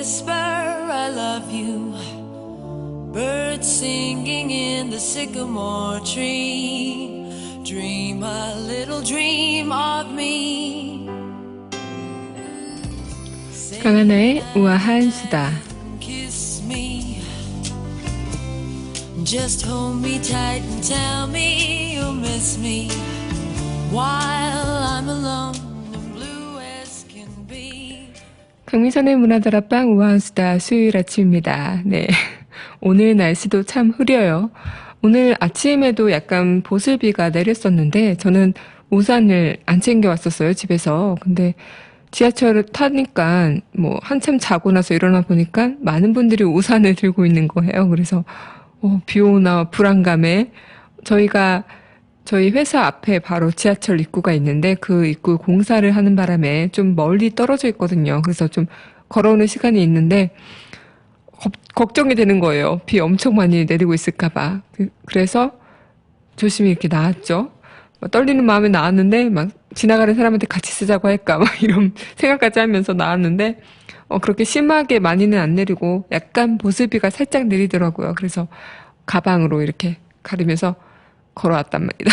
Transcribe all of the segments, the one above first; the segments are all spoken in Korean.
whisper I love you. Birds singing in the sycamore tree. Dream a little dream of me. 강하나의 우아한 수다. Kiss me. Just hold me tight and tell me you'll miss me while I'm alone and blue as can be. 강민선의 문화다락방 우아한 수다 수요일 아침입니다. 네. 오늘 날씨도 참 흐려요. 오늘 아침에도 약간 보슬비가 내렸었는데 저는 우산을 안 챙겨왔었어요, 집에서. 근데 지하철을 타니까 뭐 한참 자고 나서 일어나 보니까 많은 분들이 우산을 들고 있는 거예요. 그래서 비 오나 불안감에 저희가 저희 회사 앞에 바로 지하철 입구가 있는데 그 입구 공사를 하는 바람에 좀 멀리 떨어져 있거든요. 그래서 좀 걸어오는 시간이 있는데 걱정이 되는 거예요. 비 엄청 많이 내리고 있을까 봐. 그래서 조심히 이렇게 나왔죠. 떨리는 마음에 나왔는데 막 지나가는 사람한테 같이 쓰자고 할까 막 이런 생각까지 하면서 나왔는데 그렇게 심하게 많이는 안 내리고 약간 보슬비가 살짝 내리더라고요. 그래서 가방으로 이렇게 가리면서 걸어왔단 말이다.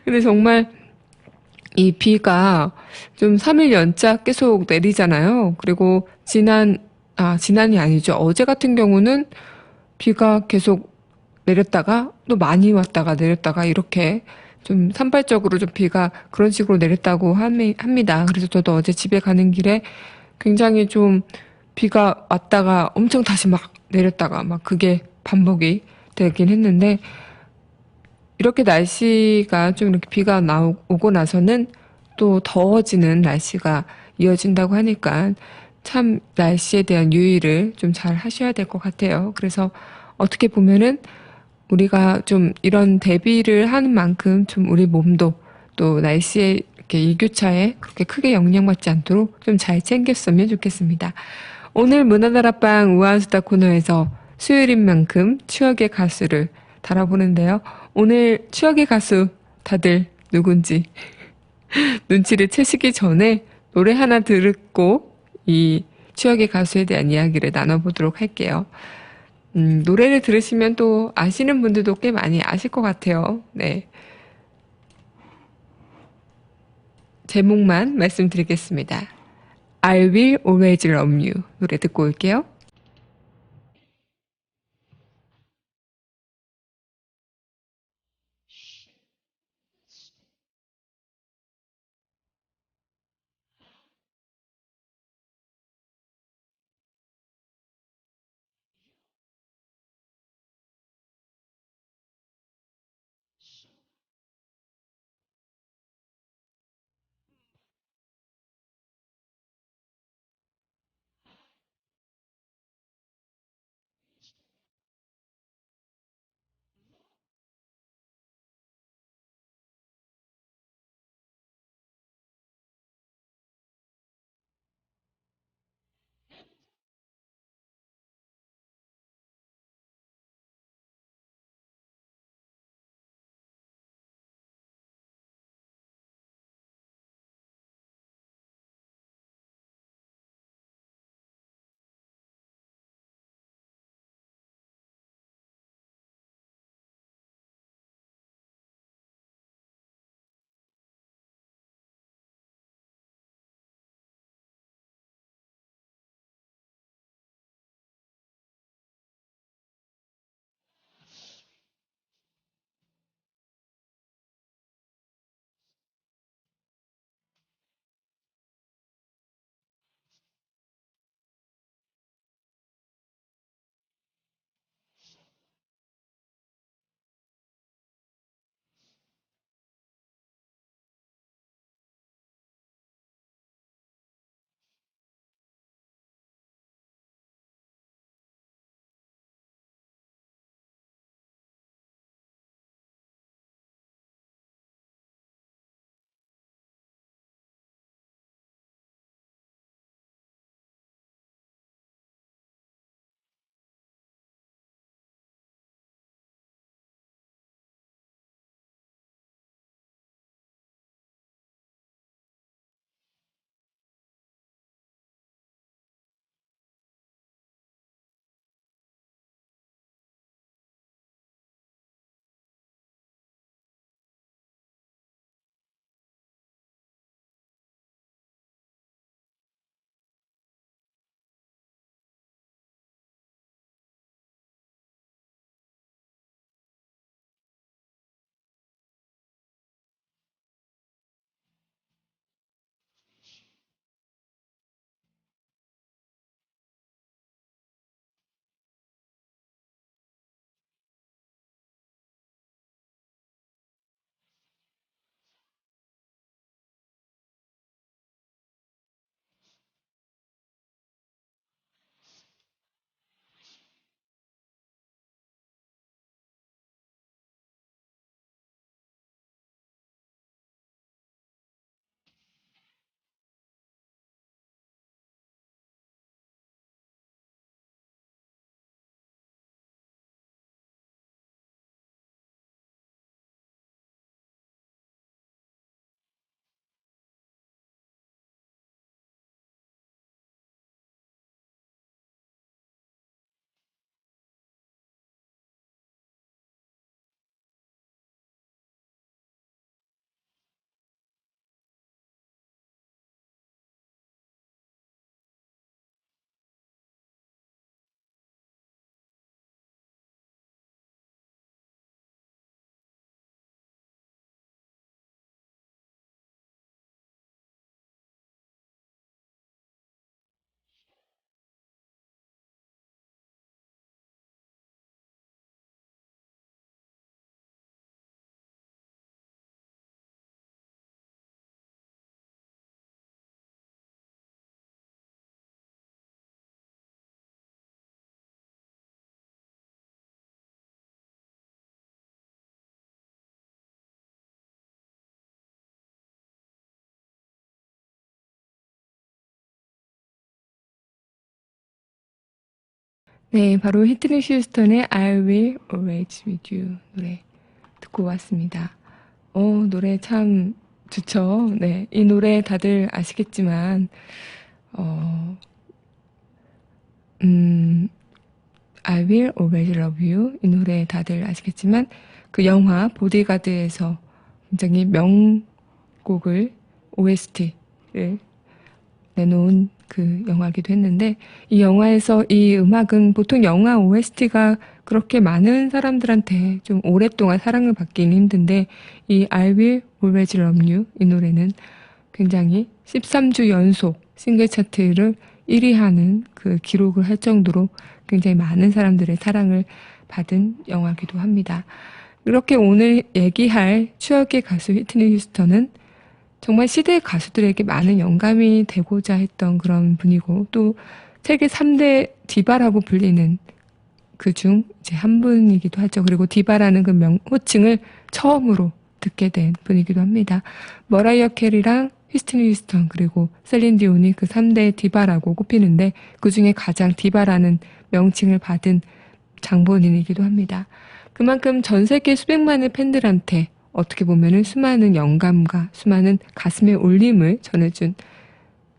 근데 정말 이 비가 좀 3일 연짜 계속 내리잖아요. 그리고 지난이 아니죠. 어제 같은 경우는 비가 계속 내렸다가 또 많이 왔다가 내렸다가 이렇게 좀 산발적으로 좀 비가 그런 식으로 내렸다고 합니다. 그래서 저도 어제 집에 가는 길에 굉장히 좀 비가 왔다가 엄청 다시 막 내렸다가 막 그게 반복이 되긴 했는데 이렇게 날씨가 좀 이렇게 비가 오고 나서는 또 더워지는 날씨가 이어진다고 하니까 참 날씨에 대한 유의를 좀 잘 하셔야 될 것 같아요. 그래서 어떻게 보면은 우리가 좀 이런 대비를 하는 만큼 좀 우리 몸도 또 날씨에 이렇게 일교차에 그렇게 크게 영향받지 않도록 좀 잘 챙겼으면 좋겠습니다. 오늘 문화다락방 우아한수다 코너에서 수요일인 만큼 추억의 가수를 달아보는데요. 오늘 추억의 가수 다들 누군지 눈치를 채시기 전에 노래 하나 듣고 이 추억의 가수에 대한 이야기를 나눠보도록 할게요. 노래를 들으시면 또 아시는 분들도 꽤 많이 아실 것 같아요. 네. 제목만 말씀드리겠습니다. I will always love you. 노래 듣고 올게요. 네, 바로 히트니 휴스턴의 I Will Always With You 노래 듣고 왔습니다. 노래 참 좋죠. 네, 이 노래 다들 아시겠지만, I Will Always Love You 이 노래 다들 아시겠지만, 그 영화 보디가드에서 굉장히 명곡을 OST를 내놓은 그 영화이기도 했는데, 이 영화에서 이 음악은 보통 영화 OST가 그렇게 많은 사람들한테 좀 오랫동안 사랑을 받기는 힘든데, 이 I Will Always Love You 이 노래는 굉장히 13주 연속 싱글 차트를 1위 하는 그 기록을 할 정도로 굉장히 많은 사람들의 사랑을 받은 영화이기도 합니다. 이렇게 오늘 얘기할 추억의 가수 휘트니 휴스턴은 정말 시대 가수들에게 많은 영감이 되고자 했던 그런 분이고, 또 세계 3대 디바라고 불리는 그중 이제 한 분이기도 하죠. 그리고 디바라는 그 호칭을 처음으로 듣게 된 분이기도 합니다. 머라이어 캐리랑 휘트니 휴스턴 그리고 셀린 디온이 그 3대 디바라고 꼽히는데, 그중에 가장 디바라는 명칭을 받은 장본인이기도 합니다. 그만큼 전 세계 수백만의 팬들한테 어떻게 보면은 수많은 영감과 수많은 가슴의 울림을 전해준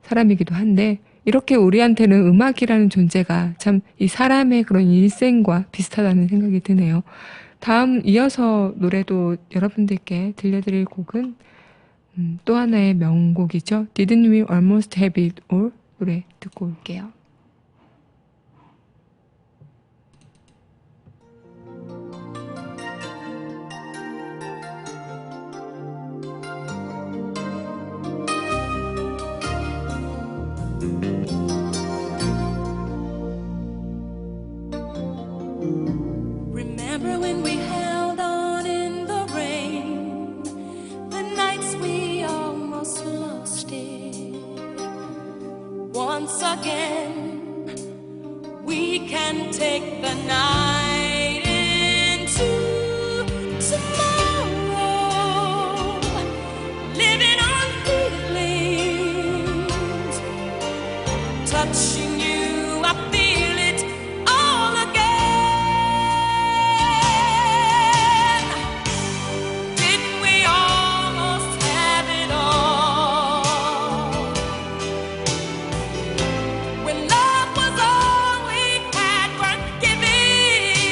사람이기도 한데, 이렇게 우리한테는 음악이라는 존재가 참 이 사람의 그런 일생과 비슷하다는 생각이 드네요. 다음 이어서 노래도 여러분들께 들려드릴 곡은 또 하나의 명곡이죠. Didn't We Almost Have It All 노래 듣고 올게요. Remember when we held on in the rain, the nights we almost lost it. Once again, we can take the night into tomorrow, living on feelings, touching you, I feel it all again. Didn't we almost have it all? When love was all we had, weren't giving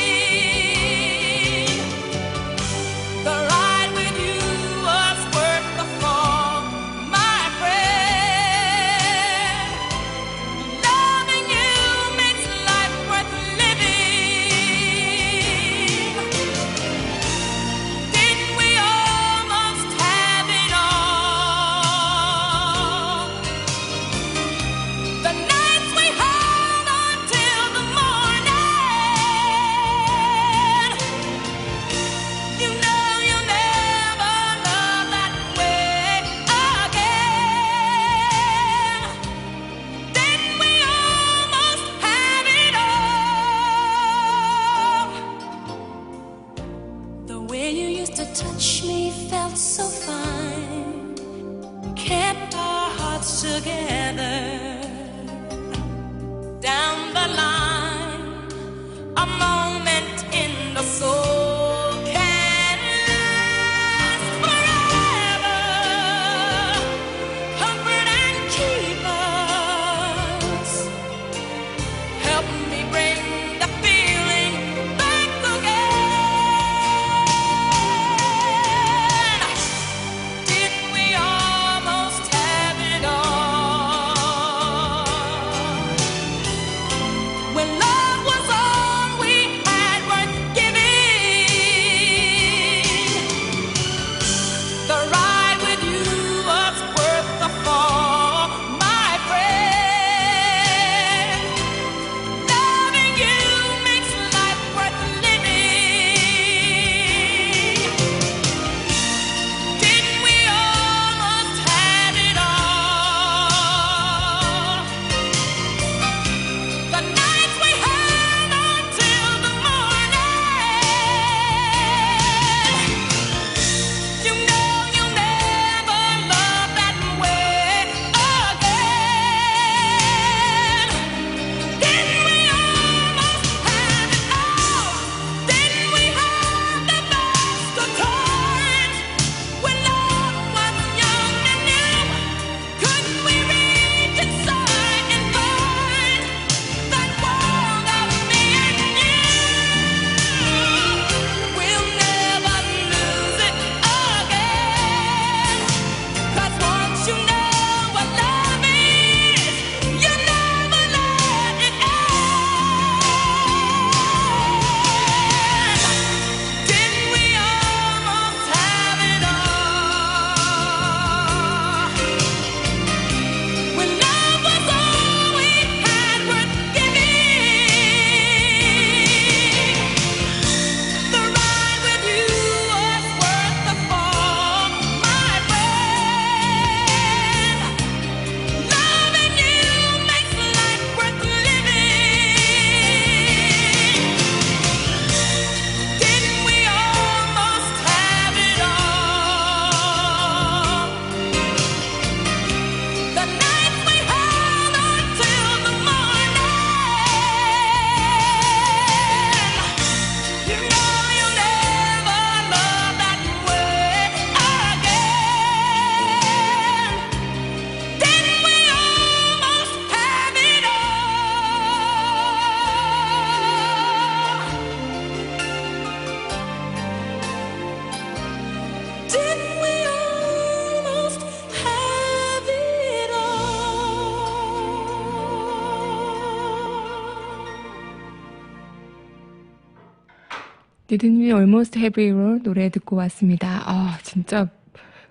Didn't We Almost Have It All 노래 듣고 왔습니다. 아, 진짜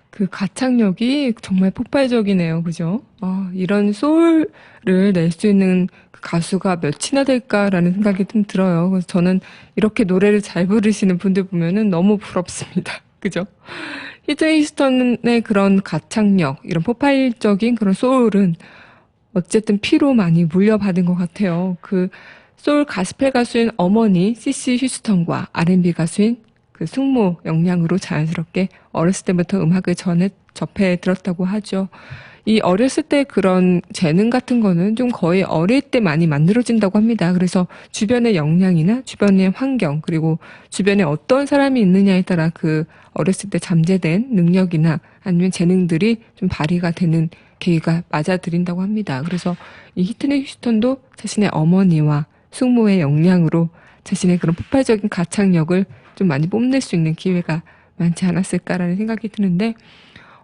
그 가창력이 정말 폭발적이네요. 그죠? 아, 이런 소울을 낼 수 있는 그 가수가 몇이나 될까라는 생각이 좀 들어요. 그래서 저는 이렇게 노래를 잘 부르시는 분들 보면은 너무 부럽습니다. 그죠? 히트니 휴스턴의 그런 가창력, 이런 폭발적인 그런 소울은 어쨌든 피로 많이 물려받은 것 같아요. 그 소울 가스펠 가수인 어머니 시시 휴스턴과 R&B 가수인 그 숙모 영향으로 자연스럽게 어렸을 때부터 음악을 접해 들었다고 하죠. 이 어렸을 때 그런 재능 같은 거는 좀 거의 어릴 때 많이 만들어진다고 합니다. 그래서 주변의 영향이나 주변의 환경, 그리고 주변에 어떤 사람이 있느냐에 따라 그 어렸을 때 잠재된 능력이나 아니면 재능들이 좀 발휘가 되는 계기가 맞아들인다고 합니다. 그래서 이 히트니 휴스턴도 자신의 어머니와 숙모의 영향으로 자신의 그런 폭발적인 가창력을 좀 많이 뽐낼 수 있는 기회가 많지 않았을까라는 생각이 드는데,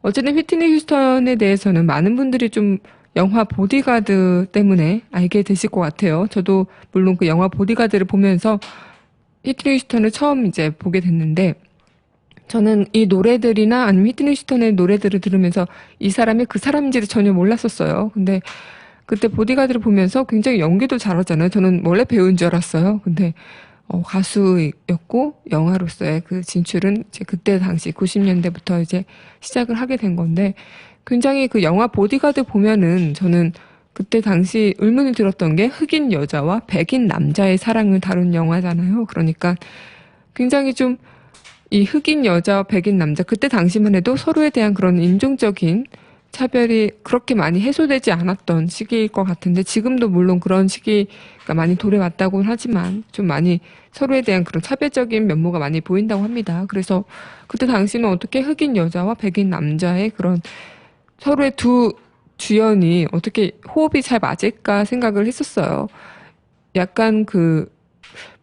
어쨌든 휘트니 휴스턴에 대해서는 많은 분들이 좀 영화 보디가드 때문에 알게 되실 것 같아요. 저도 물론 그 영화 보디가드를 보면서 휘트니 휴스턴을 처음 이제 보게 됐는데, 저는 이 노래들이나 아니면 휘트니 휴스턴의 노래들을 들으면서 이 사람이 그 사람인지를 전혀 몰랐었어요. 근데 그때 보디가드를 보면서 굉장히 연기도 잘하잖아요. 저는 원래 배우인 줄 알았어요. 근데 가수였고 영화로서의 그 진출은 이제 그때 당시 90년대부터 이제 시작을 하게 된 건데, 굉장히 그 영화 보디가드 보면은 저는 그때 당시 의문이 들었던 게 흑인 여자와 백인 남자의 사랑을 다룬 영화잖아요. 그러니까 굉장히 좀 이 흑인 여자와 백인 남자, 그때 당시만 해도 서로에 대한 그런 인종적인 차별이 그렇게 많이 해소되지 않았던 시기일 것 같은데, 지금도 물론 그런 시기가 많이 돌아왔다고는 하지만 좀 많이 서로에 대한 그런 차별적인 면모가 많이 보인다고 합니다. 그래서 그때 당시는 어떻게 흑인 여자와 백인 남자의 그런 서로의 두 주연이 어떻게 호흡이 잘 맞을까 생각을 했었어요. 약간 그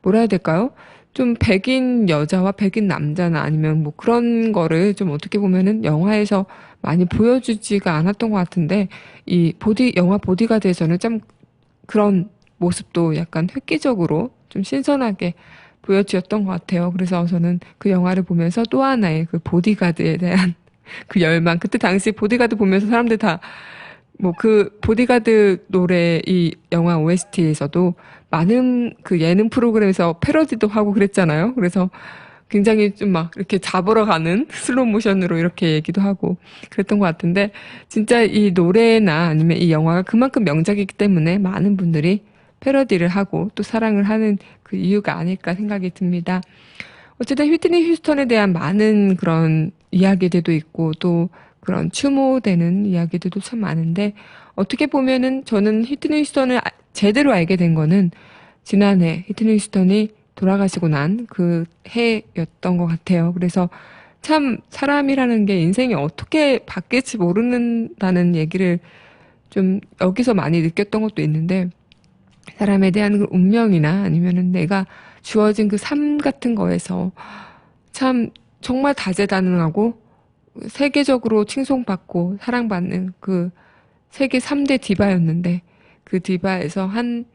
뭐라 해야 될까요? 좀 백인 여자와 백인 남자나 아니면 뭐 그런 거를 좀 어떻게 보면은 영화에서 많이 보여주지가 않았던 것 같은데, 이 영화 보디가드에서는 좀 그런 모습도 약간 획기적으로 좀 신선하게 보여주었던 것 같아요. 그래서 저는 그 영화를 보면서 또 하나의 그 보디가드에 대한 그 열망, 그때 당시 보디가드 보면서 사람들 다 뭐 그 보디가드 노래 이 영화 OST에서도 많은 그 예능 프로그램에서 패러디도 하고 그랬잖아요. 그래서 굉장히 좀 막 이렇게 잡으러 가는 슬로우 모션으로 이렇게 얘기도 하고 그랬던 것 같은데, 진짜 이 노래나 아니면 이 영화가 그만큼 명작이기 때문에 많은 분들이 패러디를 하고 또 사랑을 하는 그 이유가 아닐까 생각이 듭니다. 어쨌든 휘트니 휴스턴에 대한 많은 그런 이야기들도 있고 또 그런 추모되는 이야기들도 참 많은데, 어떻게 보면은 저는 휘트니 휴스턴을 제대로 알게 된 거는 지난해 휘트니 휴스턴이 돌아가시고 난 그 해였던 것 같아요. 그래서 참 사람이라는 게 인생이 어떻게 바뀔지 모른다는 얘기를 좀 여기서 많이 느꼈던 것도 있는데, 사람에 대한 그 운명이나 아니면은 내가 주어진 그 삶 같은 거에서 참 정말 다재다능하고 세계적으로 칭송받고 사랑받는 그 세계 3대 디바였는데, 그 디바에서 한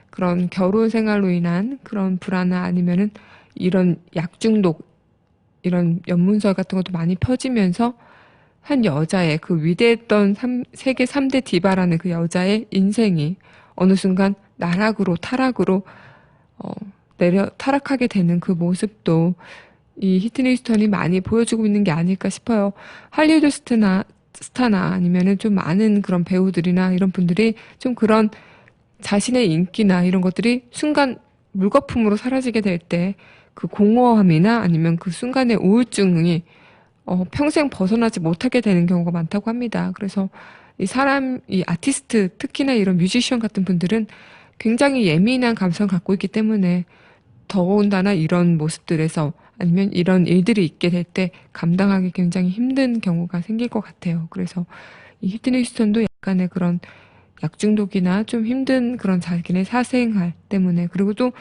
그런 결혼 생활로 인한 그런 불안나 아니면은 이런 약중독, 이런 연문서 같은 것도 많이 펴지면서 한 여자의 그 위대했던 세계 3대 디바라는 그 여자의 인생이 어느 순간 나락으로 타락으로 어, 타락하게 되는 그 모습도 이 히트니 휴스턴이 많이 보여주고 있는 게 아닐까 싶어요. 할리우드 스타나 아니면은 좀 많은 그런 배우들이나 이런 분들이 좀 그런 자신의 인기나 이런 것들이 순간 물거품으로 사라지게 될 때 그 공허함이나 아니면 그 순간의 우울증이 평생 벗어나지 못하게 되는 경우가 많다고 합니다. 그래서 이 아티스트, 특히나 이런 뮤지션 같은 분들은 굉장히 예민한 감성을 갖고 있기 때문에 더군다나 이런 모습들에서 아니면 이런 일들이 있게 될 때 감당하기 굉장히 힘든 경우가 생길 것 같아요. 그래서 이 히트니 휴스턴도 약간의 그런 약중독이나 좀 힘든 그런 자기네 사생활 때문에, 그리고 또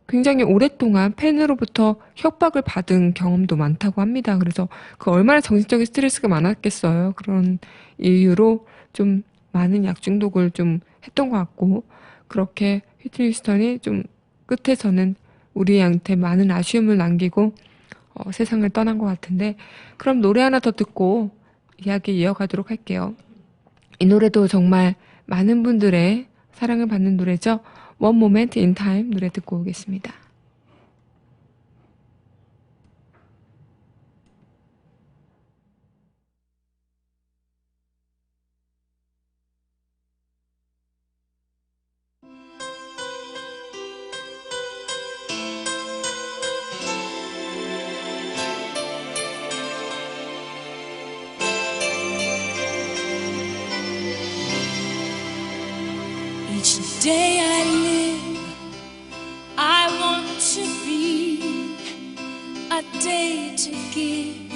굉장히 오랫동안 팬으로부터 협박을 받은 경험도 많다고 합니다. 그래서 그 얼마나 정신적인 스트레스가 많았겠어요. 그런 이유로 좀 많은 약중독을 좀 했던 것 같고, 그렇게 휘트니 휴스턴이 좀 끝에서는 우리한테 많은 아쉬움을 남기고 세상을 떠난 것 같은데, 그럼 노래 하나 더 듣고 이야기 이어가도록 할게요. 이 노래도 정말 많은 분들의 사랑을 받는 노래죠. One Moment in Time 노래 듣고 오겠습니다. Each day I live, I want to be a day to give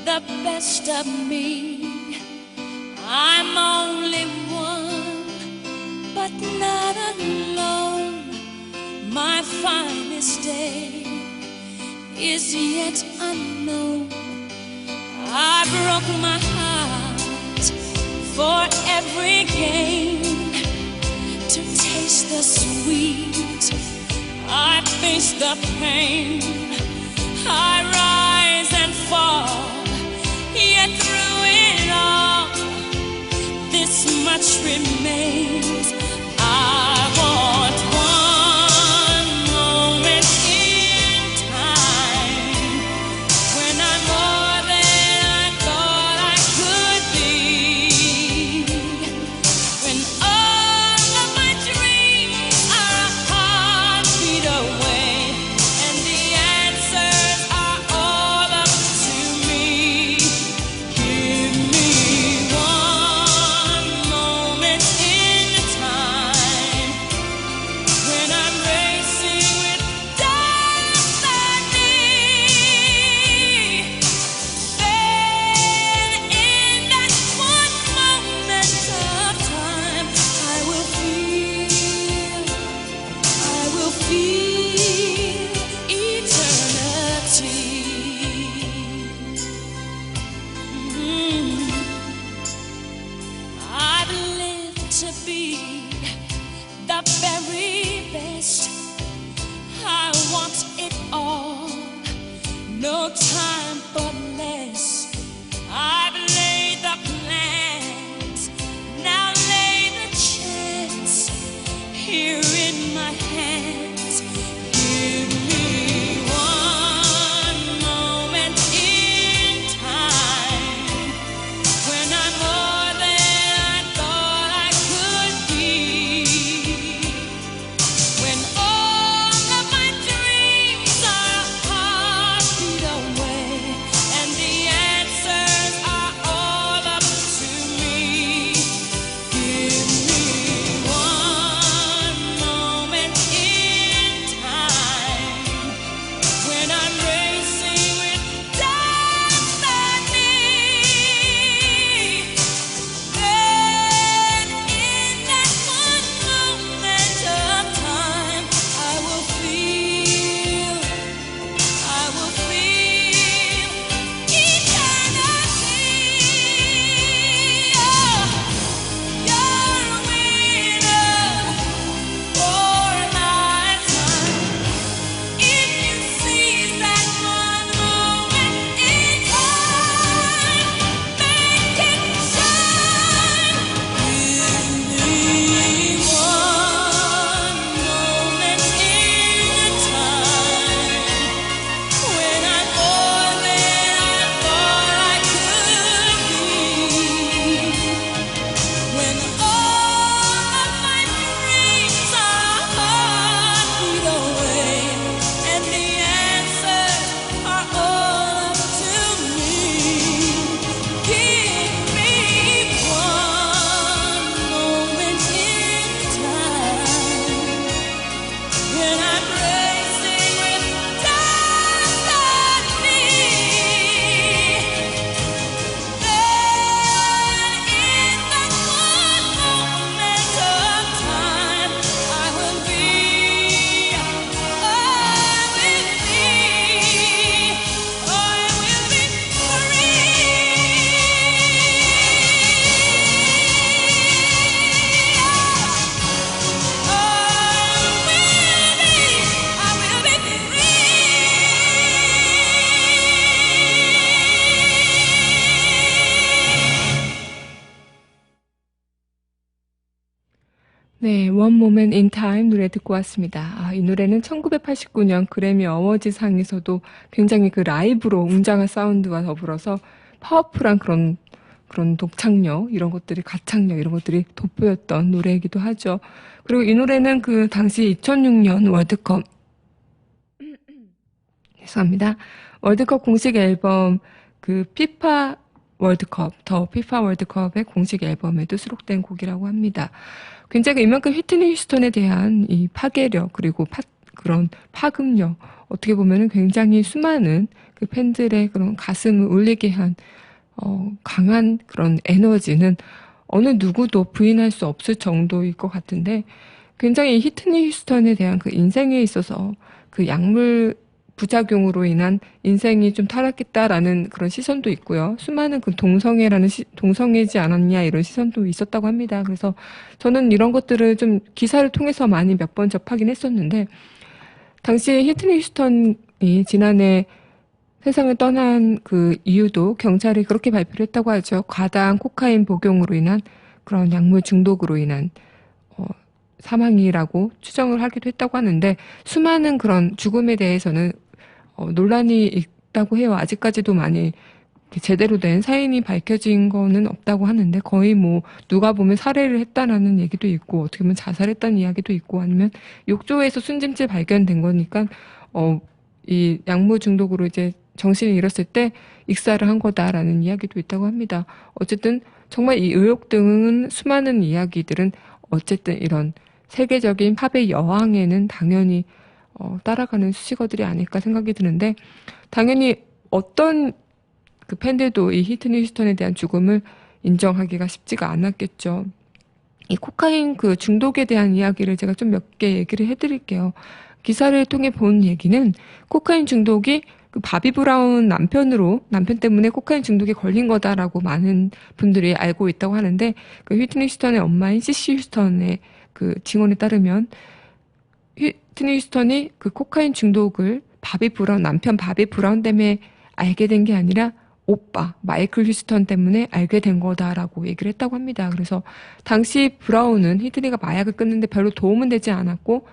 the best of me. I'm only one, but not alone. My finest day is yet unknown. I broke my heart for every gain. To taste the sweet, I face the pain. I rise and fall, yet through it all, this much remains. I want one moment in time when I'm more than I thought I could be. When all of my dreams are a heartbeat away, and the answers are 네, One Moment in Time 노래 듣고 왔습니다. 이 노래는 1989년 그래미 어워즈상에서도 굉장히 그 라이브로 웅장한 사운드와 더불어서 파워풀한 그런 독창력, 이런 것들이, 가창력, 이런 것들이 돋보였던 노래이기도 하죠. 그리고 이 노래는 그 당시 2006년 월드컵, 죄송합니다. 월드컵 공식 앨범, 그 피파 월드컵, 더 피파 월드컵의 공식 앨범에도 수록된 곡이라고 합니다. 굉장히 이만큼 휘트니 휴스턴에 대한 이 파괴력, 그리고 그런 파급력, 어떻게 보면은 굉장히 수많은 그 팬들의 그런 가슴을 울리게 한, 강한 그런 에너지는 어느 누구도 부인할 수 없을 정도일 것 같은데, 굉장히 휘트니 휴스턴에 대한 그 인생에 있어서 그 약물 부작용으로 인한 인생이 좀 타락했다라는 그런 시선도 있고요. 수많은 그 동성애지 않았냐 이런 시선도 있었다고 합니다. 그래서 저는 이런 것들을 좀 기사를 통해서 많이 몇 번 접하긴 했었는데, 당시 히트니 휴스턴이 지난해 세상을 떠난 그 이유도 경찰이 그렇게 발표를 했다고 하죠. 과다한 코카인 복용으로 인한 그런 약물 중독으로 인한 어, 사망이라고 추정을 하기도 했다고 하는데, 수많은 그런 죽음에 대해서는 논란이 있다고 해요. 아직까지도 많이 제대로 된 사인이 밝혀진 거는 없다고 하는데, 거의 뭐 누가 보면 살해를 했다라는 얘기도 있고, 어떻게 보면 자살했다는 이야기도 있고, 아니면 욕조에서 순진질 발견된 거니까 이 약물 중독으로 이제 정신을 잃었을 때 익사를 한 거다라는 이야기도 있다고 합니다. 어쨌든 정말 이 의혹 등은, 수많은 이야기들은 어쨌든 이런 세계적인 팝의 여왕에는 당연히 따라가는 수식어들이 아닐까 생각이 드는데, 당연히 어떤 그 팬들도 이 히트니 휴스턴에 대한 죽음을 인정하기가 쉽지가 않았겠죠. 이 코카인 그 중독에 대한 이야기를 제가 좀 몇 개 얘기를 해드릴게요. 기사를 통해 본 얘기는, 코카인 중독이 그 바비 브라운 남편 때문에 코카인 중독에 걸린 거다라고 많은 분들이 알고 있다고 하는데, 그 휘트니 휴스턴의 엄마인 시시 휴스턴의 그 증언에 따르면, 휘트니 휴스턴이 그 코카인 중독을 남편 바비 브라운 때문에 알게 된 게 아니라 오빠 마이클 휴스턴 때문에 알게 된 거다라고 얘기를 했다고 합니다. 그래서 당시 브라운은 히트니가 마약을 끊는데 별로 도움은 되지 않았고,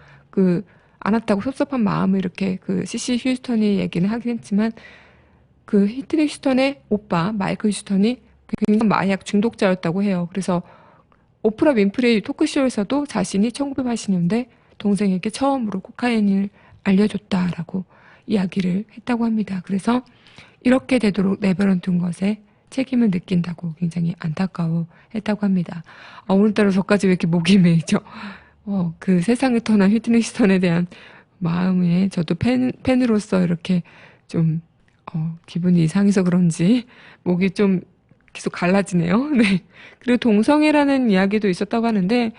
않았다고 섭섭한 마음을 이렇게 그 시시 휴스턴이 얘기는 하긴 했지만, 그 히트니 휴스턴의 오빠 마이클 휴스턴이 굉장히 마약 중독자였다고 해요. 그래서 오프라 윈프리 토크쇼에서도 자신이 1980년대 동생에게 처음으로 코카인을 알려줬다라고 이야기를 했다고 합니다. 그래서 이렇게 되도록 내버려둔 것에 책임을 느낀다고 굉장히 안타까워했다고 합니다. 오늘따라 저까지 왜 이렇게 목이 메이죠? 그 세상을 떠난 휘트니 휴스턴에 대한 마음에 저도 팬으로서 이렇게 좀 기분이 이상해서 그런지 목이 좀 계속 갈라지네요. 네. 그리고 동성애라는 이야기도 있었다고 하는데,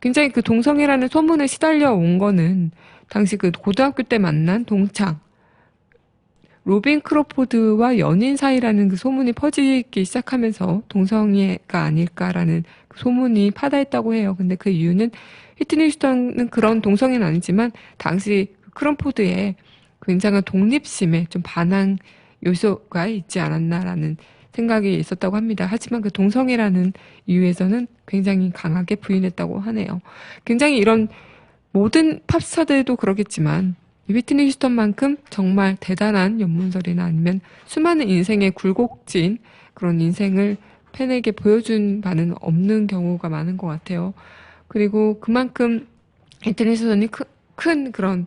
굉장히 그 동성애라는 소문에 시달려 온 거는 당시 그 고등학교 때 만난 동창 로빈 크로포드와 연인 사이라는 그 소문이 퍼지기 시작하면서 동성애가 아닐까라는 그 소문이 파다했다고 해요. 근데 그 이유는, 휘트니 휴스턴은 그런 동성애는 아니지만 당시 크로포드의 굉장한 독립심에 좀 반한 요소가 있지 않았나라는 생각이 있었다고 합니다. 하지만 그 동성애라는 이유에서는 굉장히 강하게 부인했다고 하네요. 굉장히 이런 모든 팝스타들도 그러겠지만, 휘트니 휴스턴만큼 정말 대단한 연문설이나 아니면 수많은 인생의 굴곡진 그런 인생을 팬에게 보여준 바는 없는 경우가 많은 것 같아요. 그리고 그만큼 휘트니 휴스턴이 큰 그런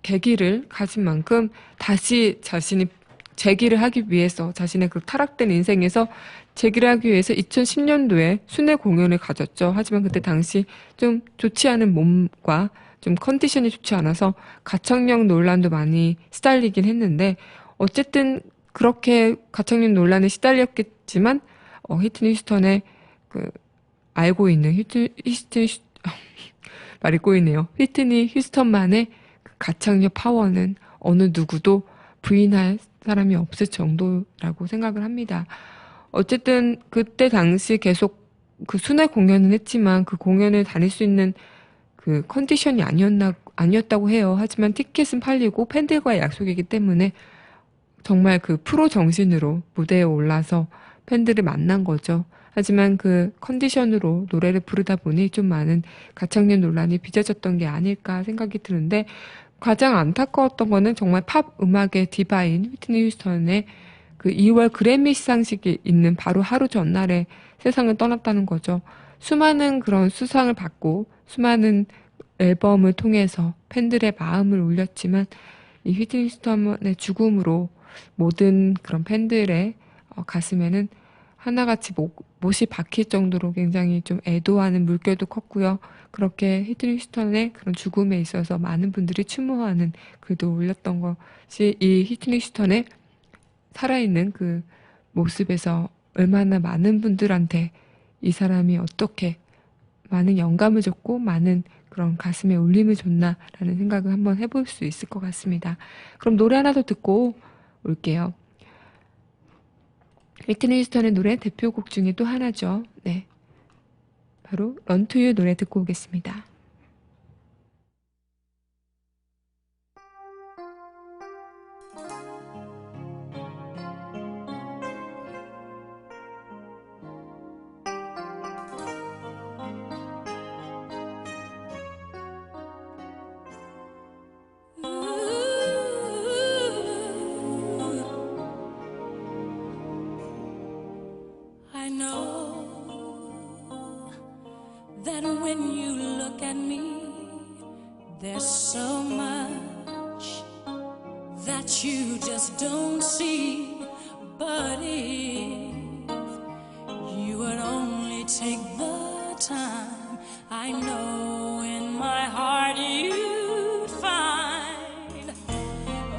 계기를 가진 만큼 다시 자신이 재기를 하기 위해서, 자신의 그 타락된 인생에서 재기를 하기 위해서 2010년도에 순회 공연을 가졌죠. 하지만 그때 당시 좀 좋지 않은 몸과 좀 컨디션이 좋지 않아서 가창력 논란도 많이 시달리긴 했는데, 어쨌든 그렇게 가창력 논란에 시달렸겠지만 히트니 휴스턴의 그 알고 있는 말이 꼬이네요. 휘트니 휴스턴만의 그 가창력 파워는 어느 누구도 부인할 사람이 없을 정도라고 생각을 합니다. 어쨌든 그때 당시 계속 그 순회 공연은 했지만 그 공연을 다닐 수 있는 그 컨디션이 아니었다고 해요. 하지만 티켓은 팔리고 팬들과의 약속이기 때문에 정말 그 프로 정신으로 무대에 올라서 팬들을 만난 거죠. 하지만 그 컨디션으로 노래를 부르다 보니 좀 많은 가창력 논란이 빚어졌던 게 아닐까 생각이 드는데 가장 안타까웠던 거는 정말 팝 음악의 디바인 휘트니 휴스턴의 그 2월 그래미 시상식이 있는 바로 하루 전날에 세상을 떠났다는 거죠. 수많은 그런 수상을 받고 수많은 앨범을 통해서 팬들의 마음을 울렸지만 이 휘트니 휴스턴의 죽음으로 모든 그런 팬들의 가슴에는 하나같이 못이 박힐 정도로 굉장히 좀 애도하는 물결도 컸고요. 그렇게 휘트니 휴스턴의 그런 죽음에 있어서 많은 분들이 추모하는 글도 올렸던 것이 이 휘트니 휴스턴의 살아있는 그 모습에서 얼마나 많은 분들한테 이 사람이 어떻게 많은 영감을 줬고 많은 그런 가슴에 울림을 줬나라는 생각을 한번 해볼 수 있을 것 같습니다. 그럼 노래 하나 더 듣고 올게요. 휘트니 휴스턴의 노래 대표곡 중에 또 하나죠. 네, 바로 Run to You 노래 듣고 오겠습니다. I know that when you look at me, there's so much that you just don't see. But if you would only take the time, I know in my heart you'd find.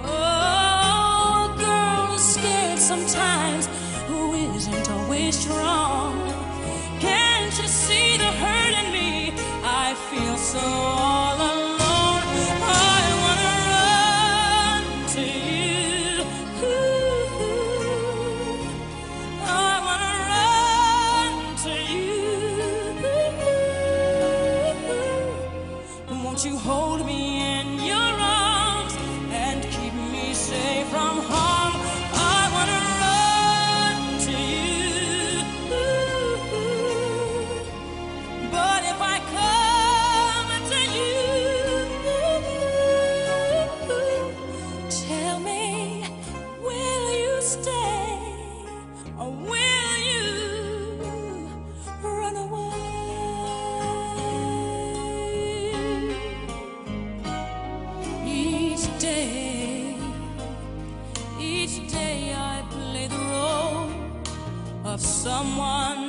Oh, girl is scared sometimes, who isn't always strong. Can't you see the hurt in me? I feel so all alone. I wanna run to you. I wanna run to you. Won't you hold me in your arms and keep me safe from harm? I wanna run to you. But if I come to you, tell me, will you stay or will you run away? Each day I play the role of someone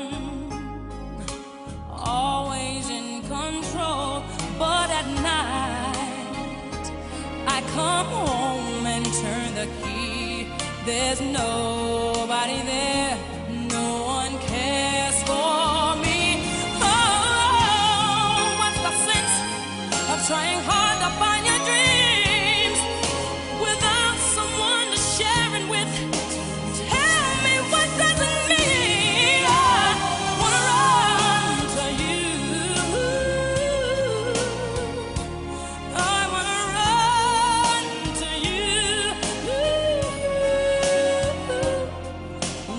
always in control. But at night I come home and turn the key. There's nobody there, no one cares for me. Oh, what's the sense of trying hard to find your dreams without someone to share it with? Tell me, what does it mean? I wanna run to you. I wanna run to you.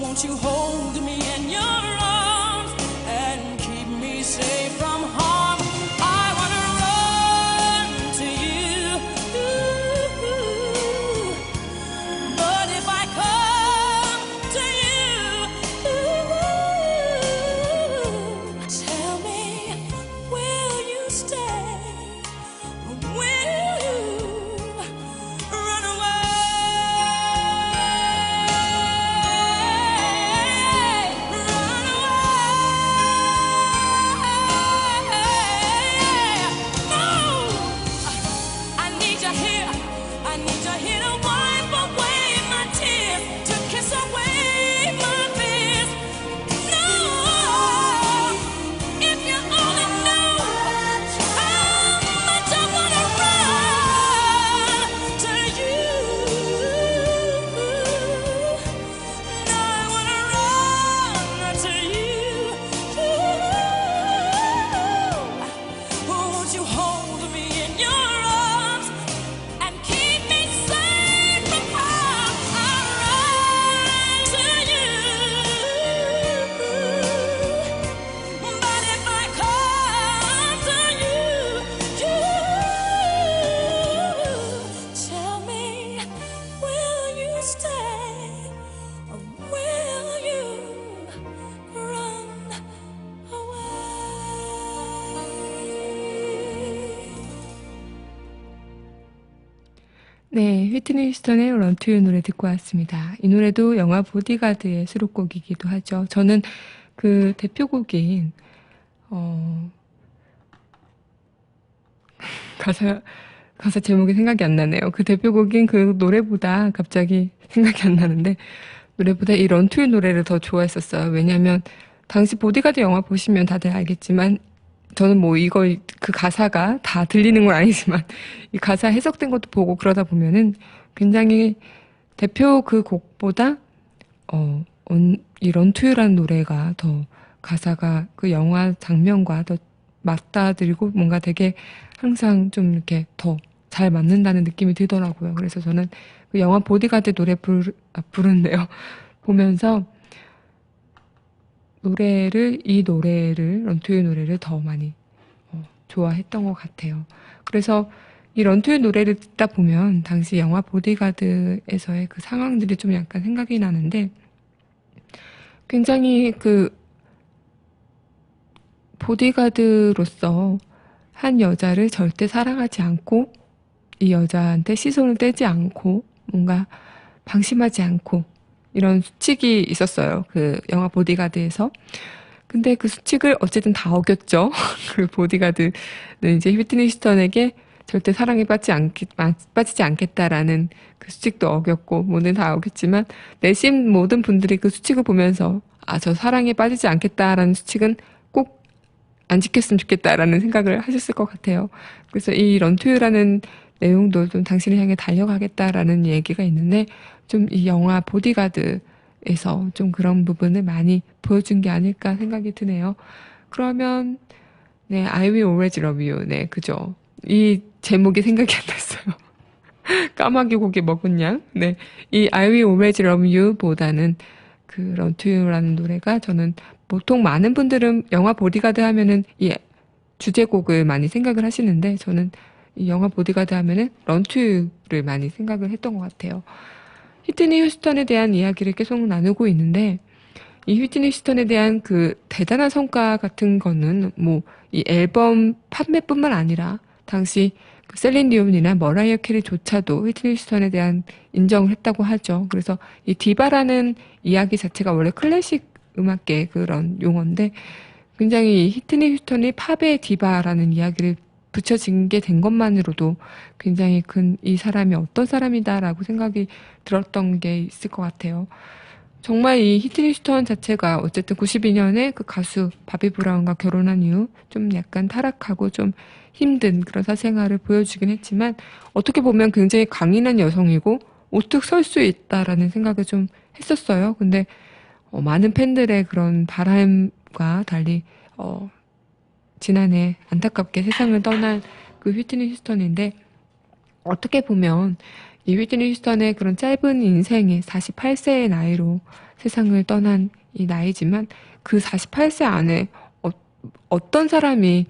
Won't you hold me in your arms and keep me safe from harm? I wanna run to you. But if I come to you, tell me, will you stay? Or will you run away? Run away. 네, 휘트니 휴스턴의 Run to You 노래 듣고 왔습니다. 이 노래도 영화 보디가드의 수록곡이기도 하죠. 저는 그 대표곡인 어, 가사 가사 제목이 생각이 안 나네요. 그 대표곡인 그 노래보다 갑자기 생각이 안 나는데 노래보다 이 Run to You 노래를 더 좋아했었어요. 왜냐면 당시 보디가드 영화 보시면 다들 알겠지만 저는 뭐 이거 그 가사가 다 들리는 건 아니지만 이 가사 해석된 것도 보고 그러다 보면은 굉장히 대표 그 곡보다 이 런투유라는 노래가 더 가사가 그 영화 장면과 더 맞닿아들고 뭔가 되게 항상 좀 이렇게 더 잘 맞는다는 느낌이 들더라고요. 그래서 저는 그 영화 보디가드 노래 부른데요. 보면서 이 노래를, 런투유 노래를 더 많이 좋아했던 것 같아요. 그래서 이 런투유 노래를 듣다 보면 당시 영화 보디가드에서의 그 상황들이 좀 약간 생각이 나는데 굉장히 그 보디가드로서 한 여자를 절대 사랑하지 않고 이 여자한테 시선을 떼지 않고 뭔가 방심하지 않고 이런 수칙이 있었어요. 그 영화 보디가드에서. 근데 그 수칙을 어쨌든 다 어겼죠. 그 보디가드는 이제 휘트니 휴스턴에게 절대 사랑에 빠지지 않겠다라는 그 수칙도 어겼고, 뭐는 다 어겼지만, 내심 모든 분들이 그 수칙을 보면서, 아, 저 사랑에 빠지지 않겠다라는 수칙은 꼭 안 지켰으면 좋겠다라는 생각을 하셨을 것 같아요. 그래서 이 런투유라는 내용도 좀 당신을 향해 달려가겠다라는 얘기가 있는데, 좀 이 영화 보디가드에서 좀 그런 부분을 많이 보여준 게 아닐까 생각이 드네요. 그러면, 네, I will always love you. 네, 그죠. 이 제목이 생각이 안 났어요. 까마귀 고기 먹은 양. 네, 이 I will always love you 보다는 그 Run to You라는 노래가 저는 보통 많은 분들은 영화 보디가드 하면은 이 주제곡을 많이 생각을 하시는데 저는 이 영화 보디가드 하면은 Run to You를 많이 생각을 했던 것 같아요. 휘트니 휴스턴에 대한 이야기를 계속 나누고 있는데 이 휘트니 휴스턴에 대한 그 대단한 성과 같은 거는 뭐 이 앨범 판매뿐만 아니라 당시 그 셀린 디온이나 머라이어 캐리조차도 휘트니 휴스턴에 대한 인정을 했다고 하죠. 그래서 이 디바라는 이야기 자체가 원래 클래식 음악계 그런 용어인데 굉장히 이 휘트니 휴스턴이 팝의 디바라는 이야기를 붙여진 게 된 것만으로도 굉장히 이 사람이 어떤 사람이다라고 생각이 들었던 게 있을 것 같아요. 정말 이 휘트니 휴스턴 자체가 어쨌든 92년에 그 가수 바비 브라운과 결혼한 이후 좀 약간 타락하고 좀 힘든 그런 사생활을 보여주긴 했지만 어떻게 보면 굉장히 강인한 여성이고 우뚝 설 수 있다라는 생각을 좀 했었어요. 근데 많은 팬들의 그런 바람과 달리 지난해 안타깝게 세상을 떠난 그 휘트니 휴스턴인데 어떻게 보면 이 휘트니 휴스턴의 그런 짧은 인생에 48세의 나이로 세상을 떠난 이 나이지만 그 48세 안에 어떤 사람이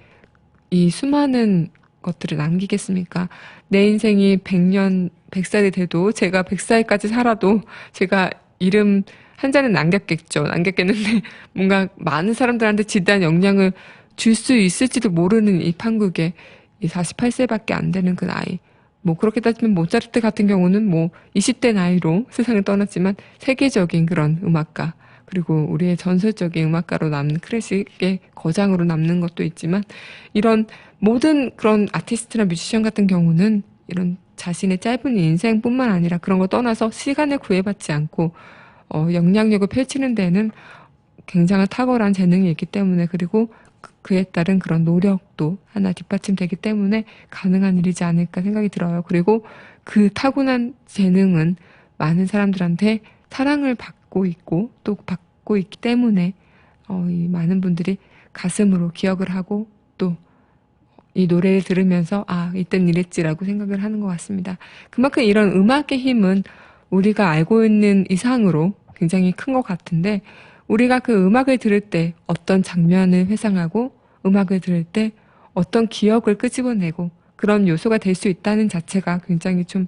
이 수많은 것들을 남기겠습니까? 내 인생이 100년, 100살이 돼도 제가 100살까지 살아도 제가 이름 한 자는 남겼겠는데 뭔가 많은 사람들한테 지대한 영향을 줄 수 있을지도 모르는 이 판국에 이 48세밖에 안 되는 그 나이. 뭐 그렇게 따지면 모차르트 같은 경우는 뭐 20대 나이로 세상을 떠났지만 세계적인 그런 음악가 그리고 우리의 전설적인 음악가로 남는 클래식의 거장으로 남는 것도 있지만 이런 모든 그런 아티스트나 뮤지션 같은 경우는 이런 자신의 짧은 인생뿐만 아니라 그런 거 떠나서 시간을 구애받지 않고 영향력을 펼치는 데는 굉장한 탁월한 재능이 있기 때문에 그리고 그에 따른 그런 노력도 하나 뒷받침되기 때문에 가능한 일이지 않을까 생각이 들어요. 그리고 그 타고난 재능은 많은 사람들한테 사랑을 받고 있고 또 받고 있기 때문에 이 많은 분들이 가슴으로 기억을 하고 또 이 노래를 들으면서 아 이땐 이랬지라고 생각을 하는 것 같습니다. 그만큼 이런 음악의 힘은 우리가 알고 있는 이상으로 굉장히 큰 것 같은데 우리가 그 음악을 들을 때 어떤 장면을 회상하고 음악을 들을 때 어떤 기억을 끄집어내고 그런 요소가 될 수 있다는 자체가 굉장히 좀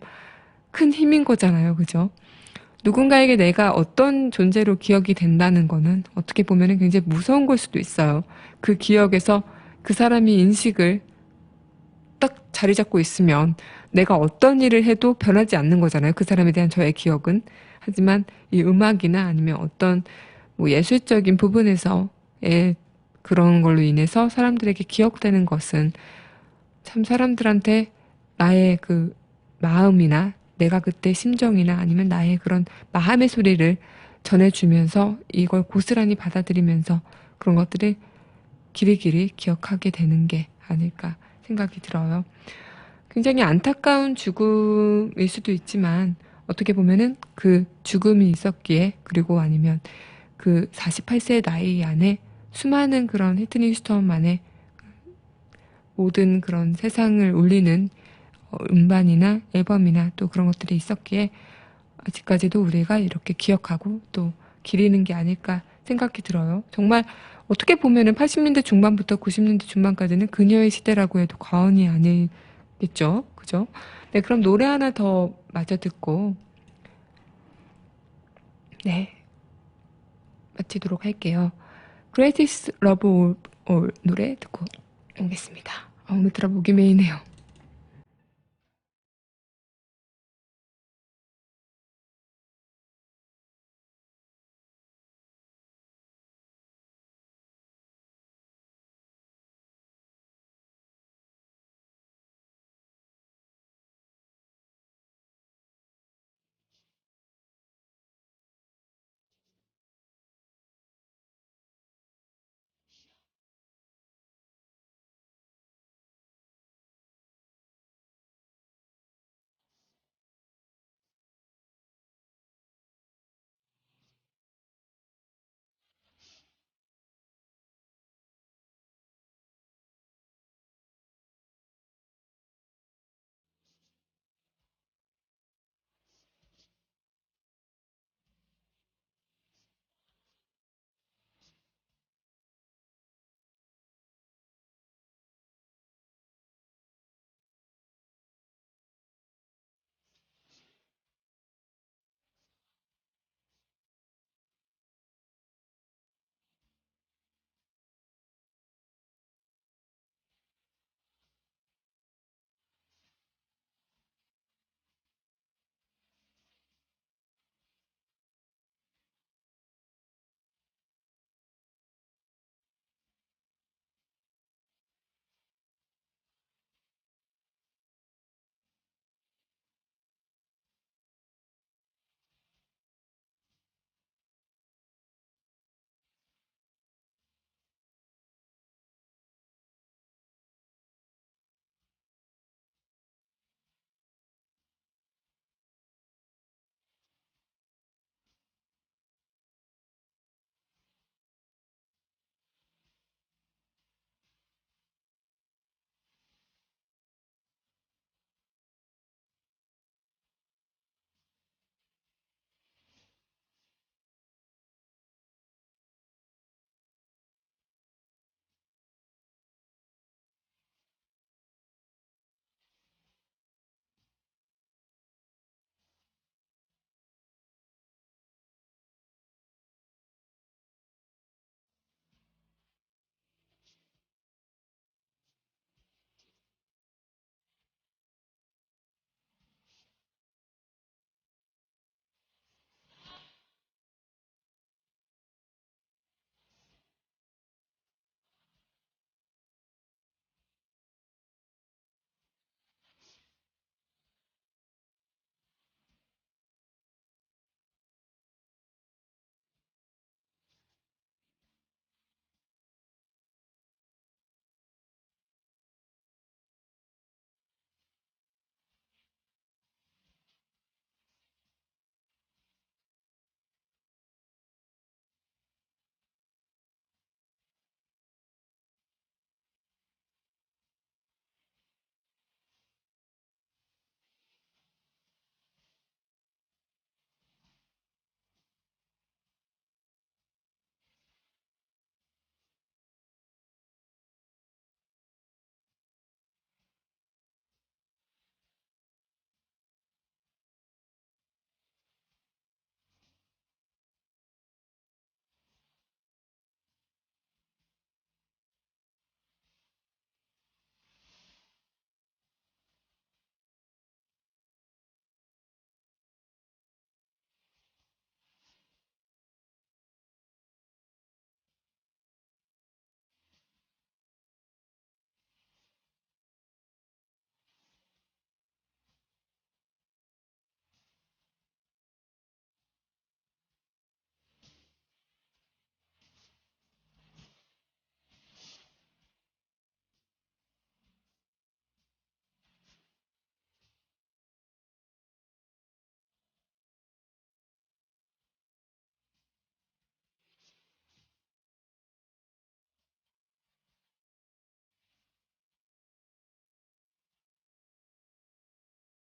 큰 힘인 거잖아요. 그죠? 누군가에게 내가 어떤 존재로 기억이 된다는 거는 어떻게 보면 굉장히 무서운 걸 수도 있어요. 그 기억에서 그 사람이 인식을 딱 자리 잡고 있으면 내가 어떤 일을 해도 변하지 않는 거잖아요. 그 사람에 대한 저의 기억은. 하지만 이 음악이나 아니면 어떤 뭐 예술적인 부분에서의 그런 걸로 인해서 사람들에게 기억되는 것은 참 사람들한테 나의 그 마음이나 내가 그때 심정이나 아니면 나의 그런 마음의 소리를 전해주면서 이걸 고스란히 받아들이면서 그런 것들을 길이길이 기억하게 되는 게 아닐까 생각이 들어요. 굉장히 안타까운 죽음일 수도 있지만 어떻게 보면은 그 죽음이 있었기에 그리고 아니면 그 48세의 나이 안에 수많은 그런 히트니 휴스턴만의 모든 그런 세상을 울리는 음반이나 앨범이나 또 그런 것들이 있었기에 아직까지도 우리가 이렇게 기억하고 또 기리는 게 아닐까 생각이 들어요. 정말 어떻게 보면은 80년대 중반부터 90년대 중반까지는 그녀의 시대라고 해도 과언이 아니겠죠. 그죠? 네, 그럼 노래 하나 더 마저 듣고, 네, 마치도록 할게요. Greatest Love of All 노래 듣고 오겠습니다. 오늘따라 목이 메이네요.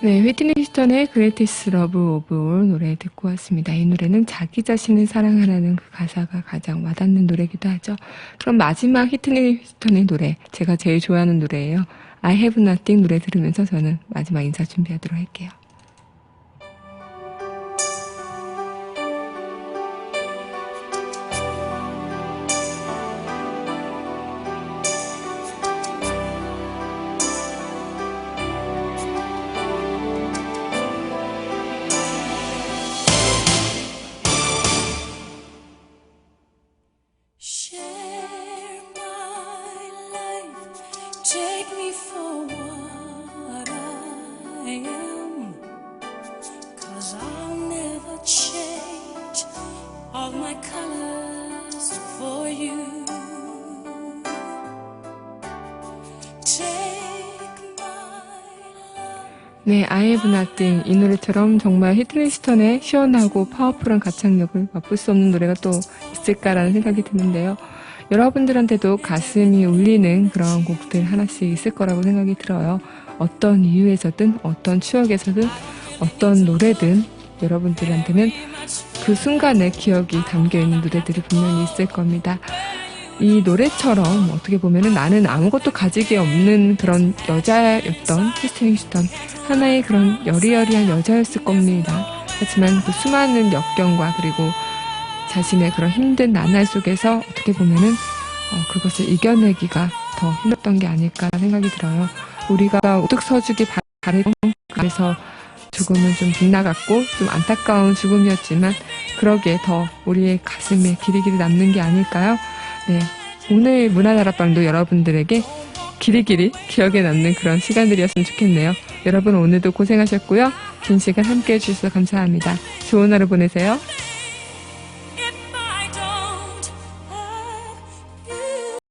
네, 휘트니 휴스턴의 Greatest Love of All 노래 듣고 왔습니다. 이 노래는 자기 자신을 사랑하라는 그 가사가 가장 와닿는 노래이기도 하죠. 그럼 마지막 휘트니 휴스턴의 노래, 제가 제일 좋아하는 노래예요. I Have Nothing 노래 들으면서 저는 마지막 인사 준비하도록 할게요. Share my life, take me for what I am, 'cause I'll never change all my colors for you. Take my love. 네, I Have Nothing 이 노래처럼 정말 휘트니 휴스턴의 시원하고 파워풀한 가창력을 맛볼 수 없는 노래가 또 있을까라는 생각이 드는데요. 여러분들한테도 가슴이 울리는 그런 곡들 하나씩 있을 거라고 생각이 들어요. 어떤 이유에서든 어떤 추억에서든 어떤 노래든 여러분들한테는 그 순간의 기억이 담겨있는 노래들이 분명히 있을 겁니다. 이 노래처럼 어떻게 보면은 나는 아무것도 가지기 없는 그런 여자였던 휘트니 휴스턴, 하나의 그런 여리여리한 여자였을 겁니다. 하지만 그 수많은 역경과 그리고 자신의 그런 힘든 나날 속에서 어떻게 보면은 그것을 이겨내기가 더 힘들었던 게 아닐까 생각이 들어요. 우리가 우뚝 서주기 바랬던 그래서 죽음은 좀 빗나갔고 좀 안타까운 죽음이었지만 그러기에 더 우리의 가슴에 길이길이 남는 게 아닐까요? 네, 오늘 문화다락방도 여러분들에게 길이길이 기억에 남는 그런 시간들이었으면 좋겠네요. 여러분 오늘도 고생하셨고요. 긴 시간 함께 해주셔서 감사합니다. 좋은 하루 보내세요.